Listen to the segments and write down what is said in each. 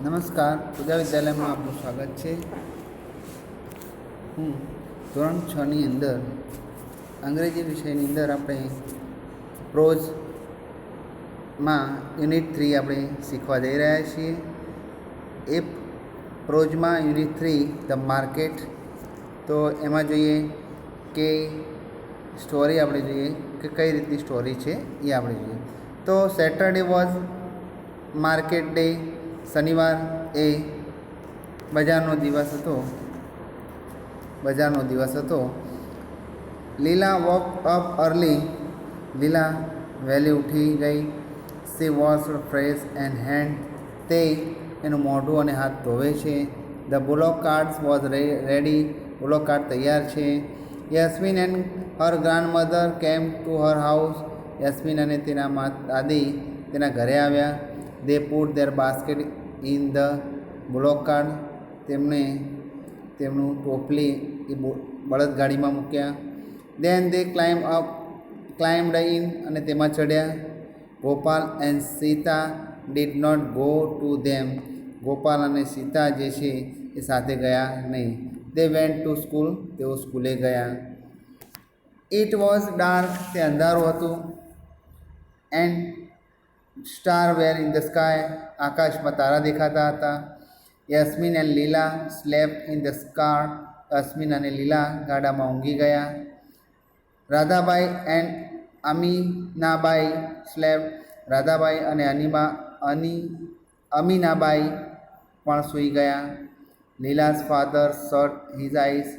નમસ્કાર, પૂજા વિદ્યાલયમાં આપનું સ્વાગત છે. હું ધોરણ 6ની અંદર અંગ્રેજી વિષયની અંદર આપણે પ્રોઝમાં યુનિટ 3 આપણે શીખવા જઈ રહ્યા છીએ. એ પ્રોઝમાં યુનિટ 3 ધ માર્કેટ. તો એમાં જોઈએ કે સ્ટોરી આપણે જોઈએ કે કઈ રીતની સ્ટોરી છે એ આપણે જોઈએ. તો સેટરડે વોઝ માર્કેટ ડે. શનિવાર એ બજારનો દિવસ હતો. લીલા વોક અપ અર્લી. લીલા વહેલી ઉઠી ગઈ. She washed face and hand. તે એનું મોઢું અને હાથ ધોવે છે. The bullock carts was ready. Bullock cart તૈયાર છે. Yasmin and her grandmother came to her house. Yasmin અને તેના દાદી તેના ઘરે આવ્યા. They put their basket in the bullock cart. તેમનું ટોપલી એ બળદગાડીમાં મૂક્યા. Then they climbed in. અને તેમાં ચડ્યા. Gopal and Sita did not go to them. Gopal અને સીતા જે છે એ સાથે ગયા નહીં. They went to school. તેઓ સ્કૂલે ગયા. It was dark. તે અંધારું હતું. And star were in the sky. આકાશમાં તારા દેખાતા હતા. Yasmin and Leela slept in the car. Yasmin અને લીલા ગાડામાં ઊંઘી ગયા. Radhabai and Aminabai slept. રાધાબાઈ અને અમીનાબાઈ પણ સૂઈ ગયા. Leela's father shut his eyes.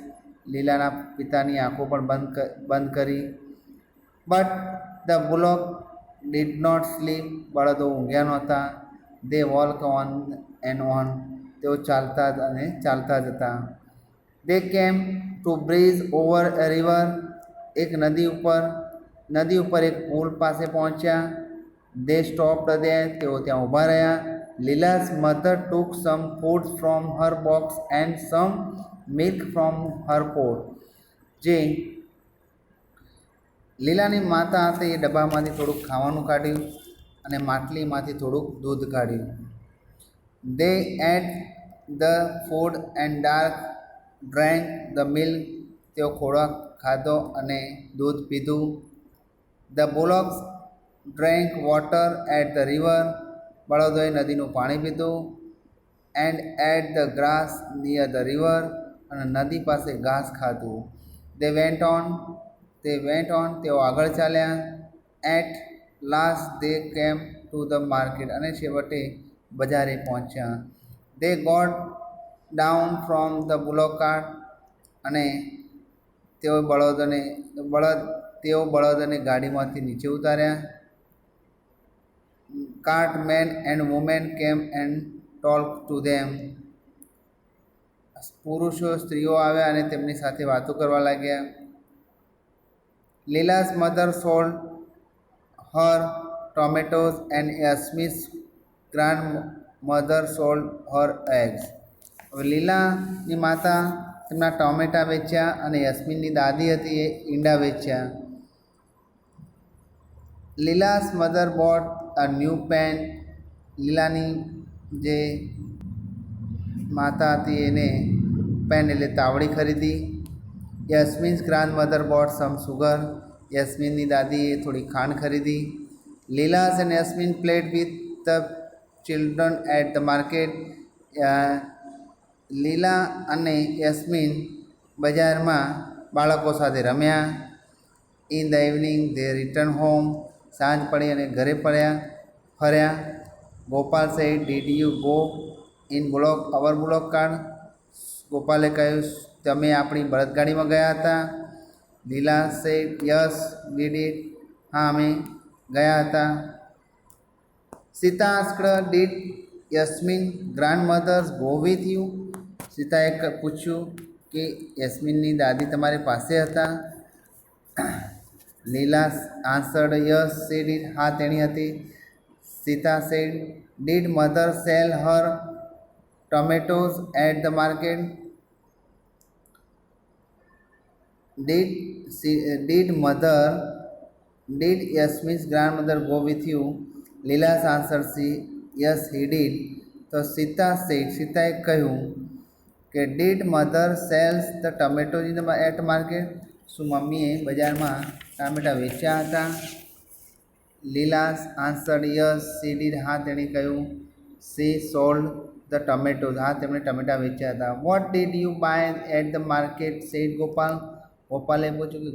લીલાના પિતાની આંખો પણ બંધ કરી. But the bullock did not slip. બળદો ઊંઘ્યા નહોતા. They walk on and on. તેઓ ચાલતા જ હતા. They came to bridge over a river. એક નદી ઉપર એક પુલ પાસે પહોંચ્યા. They stopped there. તેઓ ત્યાં ઊભા રહ્યા. Leela's mother took some food from her box and some milk from her pot. જે લીલાની માતા હતી એ ડબ્બામાંથી થોડુંક ખાવાનું કાઢ્યું અને માટલીમાંથી થોડુંક દૂધ કાઢ્યું. They ate the food and drank the milk. તેઓ ખોરાક ખાધો અને દૂધ પીધું. The bullocks drank water at the river. બળદોએ નદીનું પાણી પીધું. And ate the grass near the river. અને નદી પાસે ઘાસ ખાધું. They went on. તેઓ આગળ ચાલ્યા. At last they came to the market. અને છેવટે બજારે પહોંચ્યા. They got down from the bullock cart. અને તેઓ બળદને ગાડીમાંથી નીચે ઉતાર્યા. Cart man and women came and talk to them. સ્ત્રીઓ આવ્યા અને તેમની સાથે વાતો કરવા લાગ્યા. Leela's mother sold her tomatoes and Yasmin's grand mother sold her eggs. હવે લીલાની માતા તેમના ટોમેટા વેચ્યા અને યસ્મીનની દાદી હતી એ ઈંડા વેચ્યા. Leela's mother bought a new pan. લીલાની જે માતા હતી એને પેન એટલે તાવડી ખરીદી. Yasmin's grand mother bought some sugar. યસ્મીનની દાદીએ થોડી ખાંડ ખરીદી. Leela's and Yasmin played with the children at the market. Leela અને યસ્મીન બજારમાં બાળકો સાથે રમ્યા. In the evening they return home. સાંજ પડી અને ઘરે ફર્યા. Gopal said did you go in our bullock cart. ગોપાલે કહ્યું તમે આપણી બળદગાડીમાં ગયા હતા. લીલા સેડ યસ વી ડીડ. હા અમે ગયા હતા. Sita asked did Yasmin grandmothers go with you. સીતાએ પૂછ્યું કે યસ્મીનની દાદી તમારી પાસે હતા. લીલા આન્સર્ડ યસ શી ડીડ. હા તેણી હતી. Sita said did mother sell her tomatoes at the market. Did Yasmin's grandmother go with you? Lila's answered yes, he did. તો સીતાએ કહ્યું કે did mother sells the tomatoes in at market, શું મમ્મીએ બજારમાં ટામેટાં વેચ્યા હતા? લીલાસ આન્સર્ડ યસ સી ડીડ, હા તેણે કહ્યું. સી સોલ્ડ ધ ટમેટોઝ, હા તેમણે ટમેટાં વેચ્યા હતા. What did you buy at the market said Gopal, ગોપાલે પૂછ્યું કે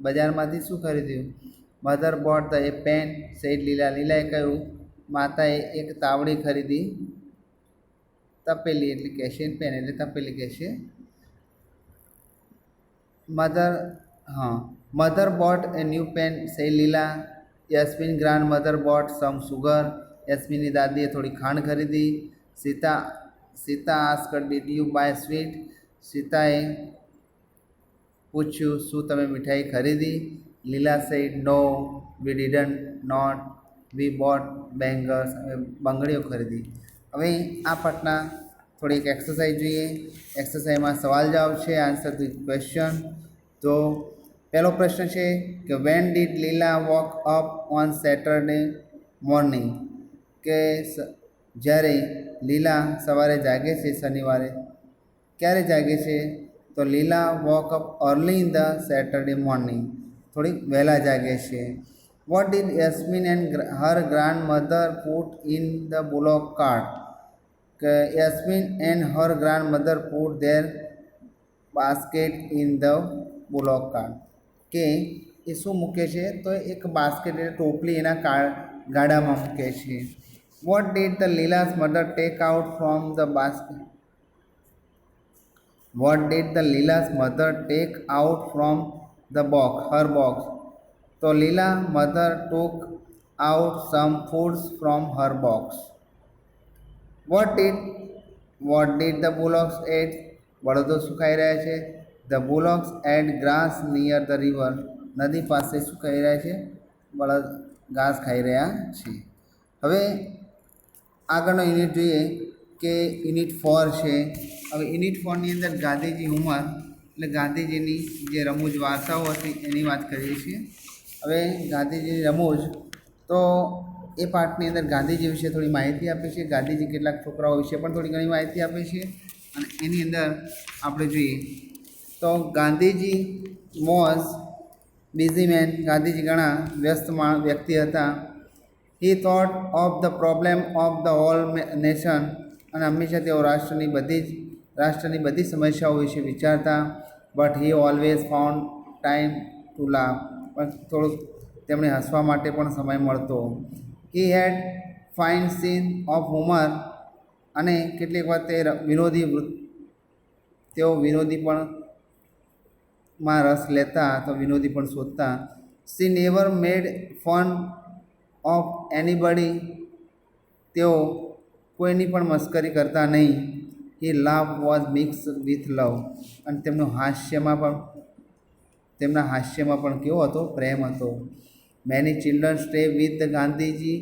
બજારમાંથી શું ખરીદ્યું? Mother bought the a pan said Leela, લીલાએ કહ્યું માતાએ એક તાવડી ખરીદી. તપેલી એટલે કહેશે, પેન એટલે તપેલી કહેશે. Mother bought a new pan said Leela. Yasmin grand mother bought some sugar, યસ્મીનની દાદીએ થોડી ખાંડ ખરીદી. Sita asked did you buy sweet, સીતાએ પૂછ્યું શું તમે મીઠાઈ ખરીદી? Leela said no we didn't not, we bought bangles, બંગડીઓ ખરીદી. હવે આ પાઠના થોડીક એક્સરસાઇઝ જોઈએ. એક્સરસાઇઝમાં સવાલ જવાબ છે, આન્સર ધ ક્વેશ્ચન. તો પહેલો પ્રશ્ન છે કે વેન ડીડ લીલા woke up on Saturday morning, કે જ્યારે લીલા સવારે જાગે છે શનિવારે, ક્યારે જાગે છે? તો Leela woke up early in the Saturday morning, થોડીક વહેલા જાગે છે. What did Yasmin and her grand mother put in the bullock cart, કે Yasmin and her grand mother put their basket in the bullock cart, કે એ શું મૂકે છે? તો એક બાસ્કેટ એટલે ટોપલી એના ગાડામાં મૂકે છે. What did the Leela's mother take out from the basket, what did the Leela's mother take out from the box, her box, તો Leela mother took out some foods from her box. What did the bullocks ate, બળદો શું ખાઈ રહ્યા છે? The bullocks ate grass near the river, નદી પાસે શું ખાઈ રહ્યા છે? બળદ ઘાસ ખાઈ રહ્યા છે. હવે આગળનો યુનિટ જોઈએ કે યુનિટ 4 છે. હવે યુનિટ 4ની અંદર ગાંધીજી ઉંમર એટલે ગાંધીજીની જે રમૂજ વાર્તાઓ હતી એની વાત કરીએ છીએ. હવે ગાંધીજીની રમૂજ, તો એ પાઠની અંદર ગાંધીજી વિશે થોડી માહિતી આપી છે, ગાંધીજી કેટલાક છોકરાઓ વિશે પણ થોડી ઘણી માહિતી આપી છે. અને એની અંદર આપણે જોઈએ તો Gandhiji was busy man, Gandhiji ઘણા વ્યસ્ત વ્યક્તિ હતા. He thought of the problem of the whole nation, અને હંમેશા તેઓ રાષ્ટ્રની બધી સમસ્યાઓ વિશે વિચારતા. But he always found time to laugh, પણ થોડુંક તેમણે હસવા માટે પણ સમય મળતો. He had fine sense of humour, અને કેટલીક વાર તેઓ વિનોદી પણ માં રસ લેતા, તો વિનોદી પણ શોધતા. She never made fun of anybody, તેઓ કોઈની પણ મસ્કરી કરતા નહીં. He laugh was mix with love, અને તેમના હાસ્યમાં પણ કેવો હતો? પ્રેમ હતો. Many children stay with the Gandhiji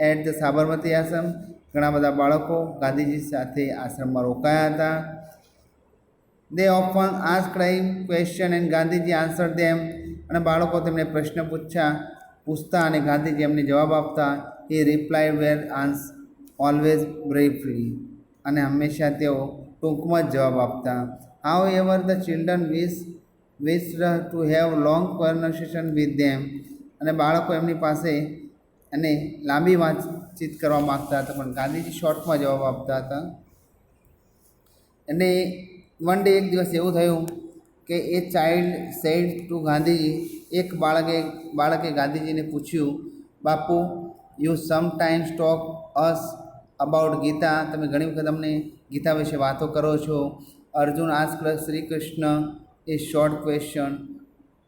at the Sabarmati ashram, ઘણા બધા બાળકો ગાંધીજી સાથે આશ્રમમાં રોકાયા હતા. They often asked him question and Gandhiji answered them, અને બાળકો તેમને પ્રશ્ન પૂછતા અને ગાંધીજી એમને જવાબ આપતા. હી રિપ્લાઇડ વેર ઓલવેઝ બ્રીફલી, અને હંમેશા તેઓ ટૂંકમાં જ જવાબ આપતા. How ever the children wished to have long conversation with them, અને બાળકો એમની પાસે અને લાંબી વાતચીત કરવા માગતા હતા, પણ ગાંધીજી શોર્ટમાં જવાબ આપતા હતા. અને વન ડે, એક દિવસ એવું થયું કે a child said to Gandhiji, એક બાળકે ગાંધીજીને પૂછ્યું, Bapu you sometimes talk us about Gita, તમે ઘણી વખત અમને ગીતા વિશે વાતો કરો છો. Arjun asked Shri Krishna a short question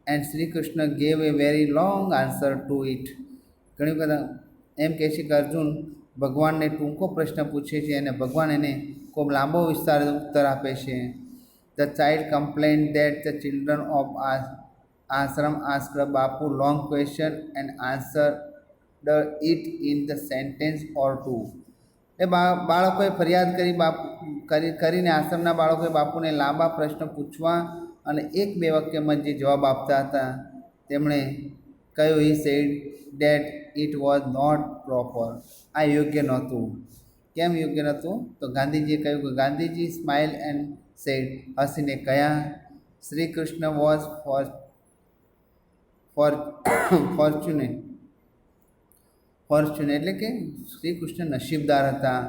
and Shri Krishna gave a very long answer to it. ઘણી વખત એમ કહે છે કે અર્જુન ભગવાનને ટૂંકો પ્રશ્ન પૂછે છે અને ભગવાન એને ખૂબ લાંબો વિસ્તાર ઉત્તર આપે છે. The child complain that the children of ashram asked Bapu long question and answered it in the sentence or two. એ બાળકોએ ફરિયાદ કરીને આશ્રમના બાળકોએ બાપુને લાંબા પ્રશ્ન પૂછવા અને 1-2 વાક્યમાં જે જવાબ આપતા હતા. તેમણે કહ્યું, he said that it was not proper, આ યોગ્ય નહોતું. કેમ યોગ્ય નહોતું? તો ગાંધીજીએ કહ્યું કે ગાંધીજી સ્માઇલ એન્ડ સેડ, હસીને કહ્યા, શ્રી કૃષ્ણ વોઝ ફોર્ચ્યુનેટ એટલે કે શ્રી કૃષ્ણ નસીબદાર હતા.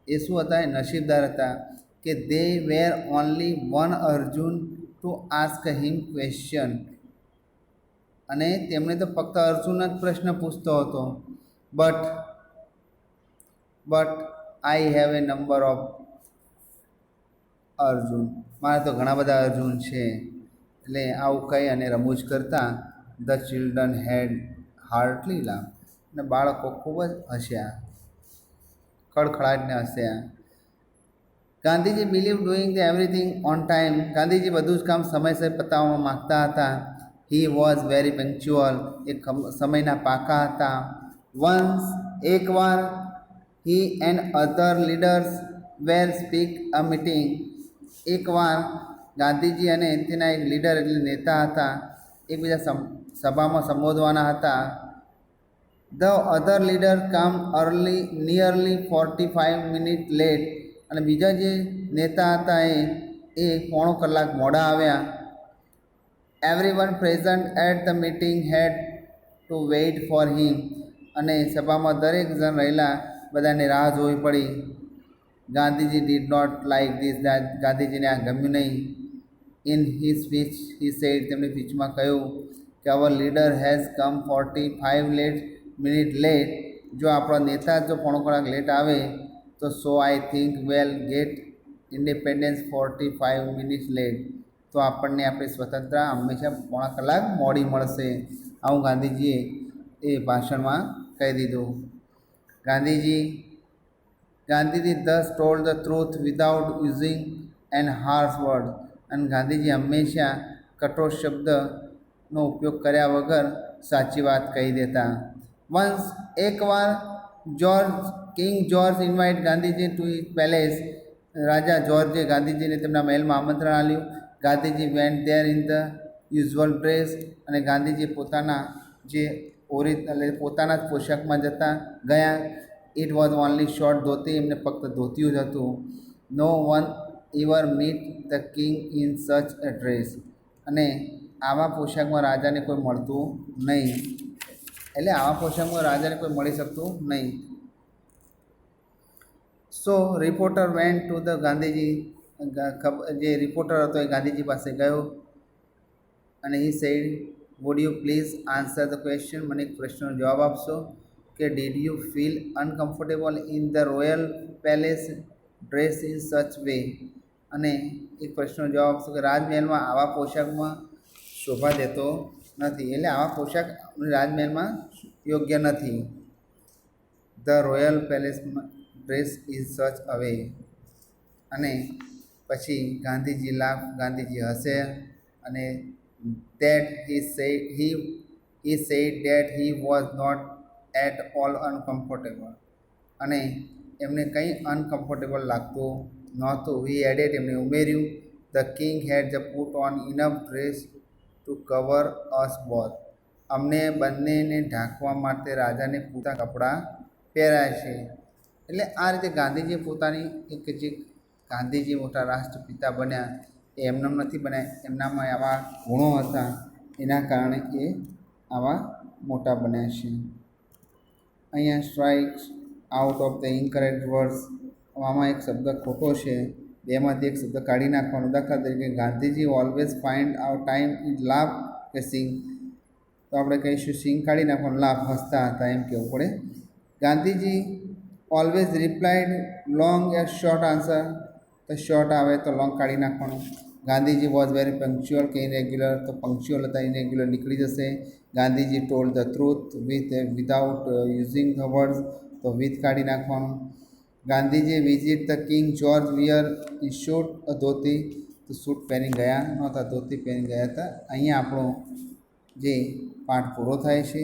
એ શું હતા? એ નસીબદાર હતા કે they were only one Arjun to ask him question, અને તેમણે તો ફક્ત અર્જુન જ પ્રશ્ન પૂછતો હતો. But I have a number of Arjun, મારે તો ઘણા બધા અર્જુન છે. એટલે આવું કહી અને રમૂજ કરતા the children had heartily laugh, અને બાળકો ખૂબ જ હસ્યા, ખડખડાટને હસ્યા. Gandhiji believe doing the everything on time, Gandhiji બધું જ કામ સમયસર પતાવવામાં માગતા હતા. હી વોઝ વેરી પંક્ચ્યુઅલ, એ સમયના પાકા હતા. વન્સ, એકવાર, he and other leaders were speak a meeting, એકવાર ગાંધીજી અને તેના એક લીડર એટલે નેતા હતા, એકબીજા સભામાં સંબોધવાના હતા. The other leader come nearly 45 minute late, અને બીજા જે નેતા હતા એ પોણો કલાક મોડા આવ્યા. Everyone present at the meeting had to wait for him, અને સભામાં દરેક જણ રહેલા બધાને રાહ જોવી પડી. Gandhiji did not like this, ગાંધીજીને આ ગમ્યું નહીં. In he speech he said, તેમની સ્પીચમાં કહ્યું કે our leader has come 45 minute late, જો આપણો નેતા જો પોણો કલાક લેટ આવે તો so I think we'll get independence 45 minutes late, તો આપણને આપણી સ્વતંત્રતા હંમેશા પોણા કલાક મોડી મળશે. આવું ગાંધીજીએ એ ભાષણમાં કહી દીધું. Gandhiji thus told the truth without using an harsh word, અને ગાંધીજી હંમેશા કઠોર શબ્દનો ઉપયોગ કર્યા વગર સાચી વાત કહી દેતા. વન્સ, એકવાર, king George invite Gandhiji to his palace, રાજા જોર્જે ગાંધીજીને તેમના મહેલમાં આમંત્રણ આપ્યું. Gandhiji went there in the usual dress, અને ગાંધીજી પોતાના જે પોતાના જ પોશાકમાં ગયા. It was only short dhoti, એમને ફક્ત ધોતિયું જ હતું. No one ever meet the king in such a dress, અને આવા પોશાકમાં રાજાને કોઈ મળતું નહીં, એટલે આવા પોશાકમાં રાજાને કોઈ મળી શકતું નહીં. So reporter went to the Gandhiji, જે રિપોર્ટર હતો એ ગાંધીજી પાસે ગયો, અને he said, would you please answer the question, મને એક પ્રશ્નનો જવાબ આપશો કે did you feel uncomfortable in the royal palace dress in such way, અને એક પ્રશ્નનો જવાબ આપશો કે રાજમહેલમાં આવા પોશાકમાં શોભા દેતો નથી, એટલે આવા પોશાક રાજમહેલમાં યોગ્ય નથી. ધ રોયલ પેલેસમાં dress is such a way, અને પછી ગાંધીજી ગાંધીજી હસે, અને that he said that he was not at all uncomfortable, અને એમને કંઈ અનકમ્ફર્ટેબલ લાગતું નહોતું. he added, એમણે ઉમેર્યું, the king had put on enough dress to cover us both, અમને બંનેને ઢાંકવા માટે રાજાને પૂરતા કપડાં પહેરાય છે. એટલે આ રીતે ગાંધીજીએ પોતાની એક જે ગાંધીજી મોટા રાષ્ટ્રપિતા બન્યા એ એમનેમ નથી બન્યા, એમનામાં આવા ગુણો હતા, એના કારણે એ આવા મોટા બન્યા છે. અહીંયા strikes out of the incorrect words, આમાં એક શબ્દ ખોટો છે, બેમાંથી એક શબ્દ કાઢી નાખવાનો. દાખલા તરીકે Gandhiji always find out time in laugh કે સિંગ, તો આપણે કહીશું સિંગ કાઢી નાખવાનું, લાફ હસતા હતા એમ કહેવું પડે. Gandhiji always replied long a short answer, તો શોર્ટ આવે તો લોંગ કાઢી નાખવાનું. ગાંધીજી વોઝ વેરી પંક્ચ્યુઅલ કે ઇરેગ્યુલર, તો પંક્ચ્યુઅલ હતા, ઇરેગ્યુલર નીકળી જશે. Gandhiji told the truth without using the words, તો વિથ કાઢી નાખવાનું. Gandhiji visit the king George wear in shoot dhoti, તો સૂટ પહેરી ગયા નહોતા, ધોતી પહેરી ગયા હતા. અહીંયા આપણો જે પાઠ પૂરો થાય છે.